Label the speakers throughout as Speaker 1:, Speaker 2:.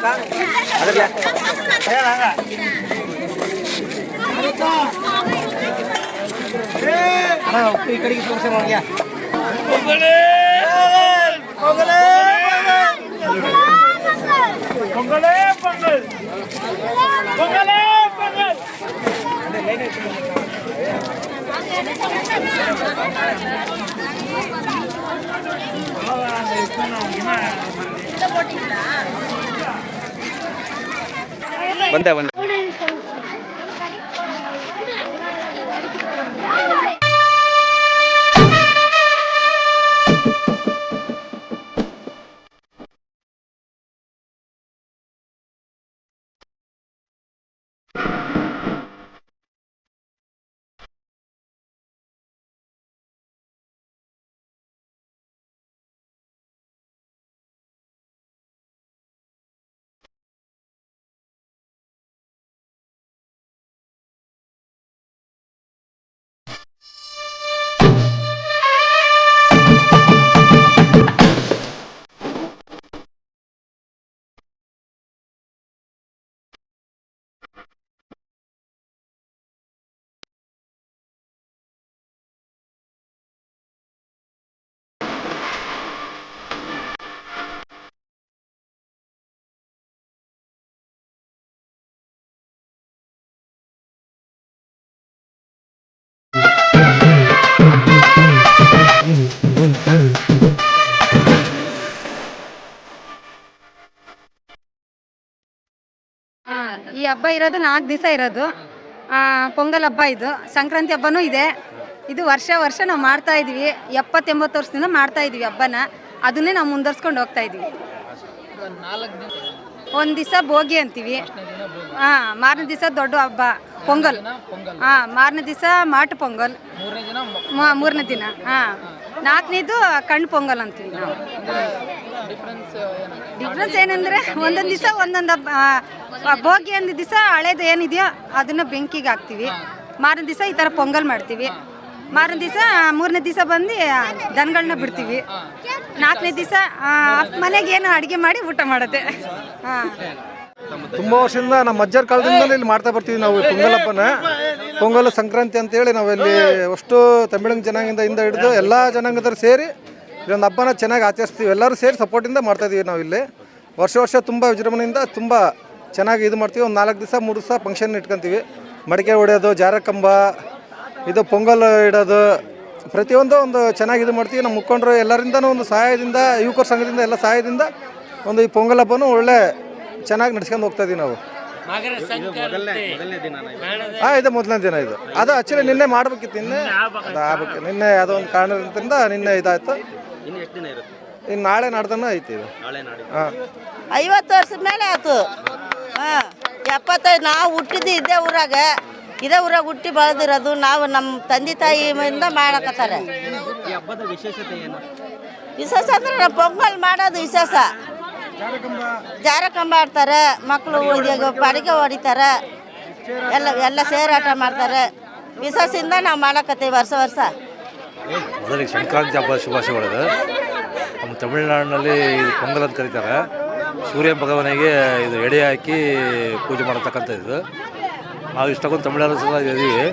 Speaker 1: ಈ ಕಡೆಗೆ ತೋರಿಸಿ ಮಾಡ್ಯ ಬಂದೆ ಬಂದೆ
Speaker 2: ಈ ಹಬ್ಬ ಇರೋದು 4 ದಿವಸ ಇರೋದು. ಪೊಂಗಲ್ ಹಬ್ಬ, ಇದು ಸಂಕ್ರಾಂತಿ ಹಬ್ಬನೂ ಇದೆ. ಇದು ವರ್ಷ ನಾವು ಮಾಡ್ತಾ ಇದೀವಿ. 70-80 ವರ್ಷದಿಂದ ಮಾಡ್ತಾ ಇದೀವಿ ಹಬ್ಬನ. ಅದನ್ನೇ ನಾವು ಮುಂದುವರ್ಸ್ಕೊಂಡು ಹೋಗ್ತಾ ಇದೀವಿ. ಒಂದು ದಿವಸ ಭೋಗಿ ಅಂತೀವಿ. ಮಾರನೇ ದಿವಸ ದೊಡ್ಡ ಹಬ್ಬ ಪೊಂಗಲ್. ಮಾರನೇ ದಿವಸ ಮಾಟು ಪೊಂಗಲ್. ಮೂರನೇ ದಿನ 4ನೇದು ಕಣ್ಣು ಪೊಂಗಲ್ ಅಂತೀವಿ ನಾವು. ಡಿಫ್ರೆನ್ಸ್ ಏನಂದರೆ ಒಂದೊಂದು ದಿವಸ ಒಂದೊಂದು ಹಬ್ಬ. ಭೋಗಿ ಒಂದು ದಿವಸ ಹಳೇದು ಏನಿದೆಯೋ ಅದನ್ನು ಬೆಂಕಿಗೆ ಹಾಕ್ತೀವಿ. ಮಾರನೇ ದಿವಸ ಈ ಥರ ಪೊಂಗಲ್ ಮಾಡ್ತೀವಿ. ಮಾರನೇ ದಿವಸ 3ನೇ ದಿವಸ ಬಂದು ದನಗಳನ್ನ ಬಿಡ್ತೀವಿ. 4ನೇ ದಿವಸ ಮನೆಗೆ ಏನು ಅಡುಗೆ ಮಾಡಿ ಊಟ ಮಾಡುತ್ತೆ.
Speaker 3: ತುಂಬ ವರ್ಷದಿಂದ ನಮ್ಮ ಅಜ್ಜರ ಕಾಲದಿಂದಲೇ ಇಲ್ಲಿ ಮಾಡ್ತಾ ಬರ್ತೀವಿ ನಾವು ಪೊಂಗಲ್ ಹಬ್ಬನ. ಪೊಂಗಲ್ ಸಂಕ್ರಾಂತಿ ಅಂತೇಳಿ ನಾವಿಲ್ಲಿ ಅಷ್ಟು ತಮಿಳು ಜನಾಂಗದಿಂದ ಹಿಡಿದು ಎಲ್ಲ ಜನಾಂಗದವ್ರು ಸೇರಿ ಇದೊಂದು ಹಬ್ಬನ ಚೆನ್ನಾಗಿ ಆಚರಿಸ್ತೀವಿ. ಎಲ್ಲರೂ ಸೇರಿ ಸಪೋರ್ಟಿಂದ ಮಾಡ್ತಾಯಿದ್ದೀವಿ ನಾವಿಲ್ಲಿ. ವರ್ಷ ತುಂಬ ವಿಜೃಂಭಣೆಯಿಂದ ತುಂಬ ಚೆನ್ನಾಗಿ ಇದು ಮಾಡ್ತೀವಿ. ಒಂದು 4 ದಿವಸ 3 ದಿವಸ ಫಂಕ್ಷನ್ ಇಟ್ಕೊತೀವಿ. ಮಡಿಕೆ ಹೊಡೆಯೋದು, ಜಾರ ಕಂಬ, ಇದು ಪೊಂಗಲ್ ಇಡೋದು, ಪ್ರತಿಯೊಂದು ಒಂದು ಚೆನ್ನಾಗಿ ಇದು ಮಾಡ್ತೀವಿ. ನಮ್ಮ ಮುಖಂಡರು ಎಲ್ಲರಿಂದನೂ ಒಂದು ಸಹಾಯದಿಂದ, ಯುವಕರ ಸಂಘದಿಂದ ಎಲ್ಲ ಸಹಾಯದಿಂದ ಒಂದು ಈ ಪೊಂಗಲ್ ಹಬ್ಬನೂ ಒಳ್ಳೆ ಚೆನ್ನಾಗಿ ನಡ್ಸ್ಕೊಂಡು ಹೋಗ್ತಾ ಇದೀವಿ ನಾವು. ಇದು ಮೊದಲನೇ ದಿನ. ಇದು ಅದು ಆಕ್ಚುಲಿ ನಿನ್ನೆ ಮಾಡ್ಬೇಕಿತ್ತು. ನಿನ್ನೆ ಯಾವುದೋ ಒಂದು ಕಾರಣದಿಂದ ನಿನ್ನೆ ಇದಾಯ್ತು. ಇನ್ನು ನಾಳೆ ನಾಡ್ದನ ಐತಿ ಇದು.
Speaker 4: 50 ವರ್ಷದ ಮೇಲೆ ಆಯ್ತು. 75 ನಾವು ಹುಟ್ಟಿದ್ದು ಇದೇ ಊರಾಗ ಹುಟ್ಟಿ ಬೆಳೆದಿರೋದು ನಾವು. ನಮ್ಮ ತಂದೆ ತಾಯಿಯಿಂದ ಮಾಡಕತ್ತಾರೆ. ವಿಶೇಷ ಅಂದ್ರೆ ನಾವು ಪೊಂಗಲ್ ಮಾಡೋದು ವಿಶೇಷ. ಜಾರ ಕಂಬ ಆಡ್ತಾರೆ ಮಕ್ಕಳು, ಅಡಿಗೆ ಹೊಡಿತಾರೆ, ಎಲ್ಲ ಸೇರಾಟ ಮಾಡ್ತಾರೆ. ವಿಶೇಷದಿಂದ ನಾವು ಮಾಡಕತ್ತೀವಿ ವರ್ಷ.
Speaker 5: ಮೊದಲಿಗೆ ಸಂಕ್ರಾಂತಿ ಹಬ್ಬದ ಶುಭಾಶಯಗಳು. ನಮ್ಮ ತಮಿಳುನಾಡಿನಲ್ಲಿ ಇದು ಪೊಂಗಲ್ ಅಂತ ಕರೀತಾರೆ. ಸೂರ್ಯ ಭಗವಾನಿಗೆ ಇದು ಎಡೆ ಹಾಕಿ ಪೂಜೆ ಮಾಡತಕ್ಕಂಥದ್ದು. ನಾವು ಇಷ್ಟೊಂದು ತಮಿಳ್ನಾಡು ಸಹ ಇದ್ದೀವಿ.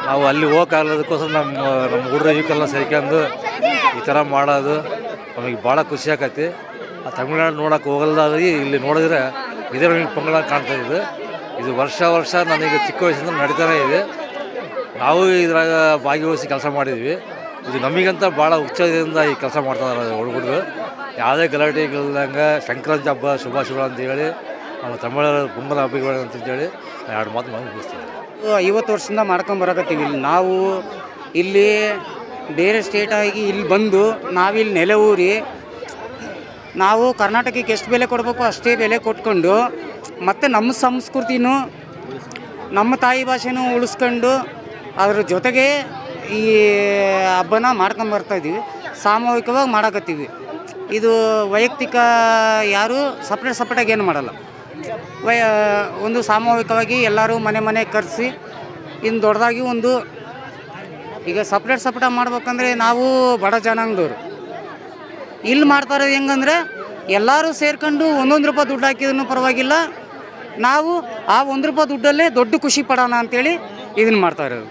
Speaker 5: ನಾವು ಅಲ್ಲಿ ಹೋಗೋಕ್ಕಾಗಲೋದಕ್ಕೋಸ್ಕರ ನಮ್ಮ ಹುಡುಗರು ಇವಕ್ಕೆಲ್ಲ ಸೇರ್ಕೊಂಡು ಈ ಥರ ಮಾಡೋದು ನಮಗೆ ಭಾಳ ಖುಷಿ ಆಕೈತಿ. ಆ ತಮಿಳ್ನಾಡು ನೋಡೋಕೆ ಹೋಗಲ್ದಾಗಿ ಇಲ್ಲಿ ನೋಡಿದ್ರೆ ಇದೇ ನಮಗೆ ಪೊಂಗಲ್ ಕಾಣ್ತಾಯಿದ್ದು. ಇದು ವರ್ಷ ನನಗೆ ಚಿಕ್ಕ ವಯಸ್ಸಿಂದ ನಡೀತಾನೆ ಇದೆ. ನಾವು ಇದ್ರಾಗ ಭಾಗವಹಿಸಿ ಕೆಲಸ ಮಾಡಿದ್ವಿ. ಇದು ನಮಗಂತ ಭಾಳ ಉತ್ಸಾಹದಿಂದ ಈ ಕೆಲಸ ಮಾಡ್ತಾರೆ ಹುಡುಗರು. ಯಾವುದೇ ಗಲಾಟೆಗಳಿಲ್ಲದಂಗೆ ಸಂಕ್ರಾಂತಿ ಹಬ್ಬ ಶುಭಾಶಯಗಳು ಅಂತೇಳಿ ನಮ್ಮ ತಮಿಳರ ಪೊಂಗಲ್ ಹಬ್ಬಗಳು ಅಂತೇಳಿ 2 ಮಾತು ನಾವು ಮುಗಿಸ್ತೀವಿ.
Speaker 1: 50 ವರ್ಷದಿಂದ ಮಾಡ್ಕೊಂಬರಕತ್ತೀವಿ. ನಾವು ಇಲ್ಲಿ ಬೇರೆ ಸ್ಟೇಟಾಗಿ ಇಲ್ಲಿ ಬಂದು ನಾವಿಲ್ಲಿ ನೆಲೆ ಊರಿ ನಾವು ಕರ್ನಾಟಕಕ್ಕೆ ಎಷ್ಟು ಬೆಲೆ ಕೊಡಬೇಕು ಅಷ್ಟೇ ಬೆಲೆ ಕೊಟ್ಕೊಂಡು ಮತ್ತು ನಮ್ಮ ಸಂಸ್ಕೃತಿನೂ ನಮ್ಮ ತಾಯಿ ಭಾಷೆನೂ ಉಳಿಸ್ಕೊಂಡು ಅದ್ರ ಜೊತೆಗೆ ಈ ಹಬ್ಬನ ಮಾಡ್ಕೊಂಬರ್ತಾಯಿದ್ದೀವಿ. ಸಾಮೂಹಿಕವಾಗಿ ಮಾಡಕತ್ತೀವಿ. ಇದು ವೈಯಕ್ತಿಕ ಯಾರು ಸಪ್ರೇಟಾಗಿ ಏನು ಮಾಡಲ್ಲ. ಒಂದು ಸಾಮೂಹಿಕವಾಗಿ ಎಲ್ಲರೂ ಮನೆ ಕರೆಸಿ ಇನ್ನು ದೊಡ್ಡದಾಗಿ ಒಂದು ಈಗ ಸಪ್ರೇಟ್ ಮಾಡ್ಬೇಕಂದ್ರೆ ನಾವು ಬಡ ಜನಾಂಗದವರು ಇಲ್ಲಿ ಮಾಡ್ತಾ ಇರೋದು ಹೆಂಗಂದರೆ ಎಲ್ಲರೂ ಸೇರ್ಕೊಂಡು 1 ರೂಪಾಯಿ ದುಡ್ಡು ಹಾಕಿದ್ರೂ ಪರವಾಗಿಲ್ಲ, ನಾವು ಆ 1 ರೂಪಾಯಿ ದುಡ್ಡಲ್ಲೇ ದೊಡ್ಡ ಖುಷಿ ಪಡೋಣ ಅಂತೇಳಿ ಇದನ್ನು ಮಾಡ್ತಾ ಇರೋದು.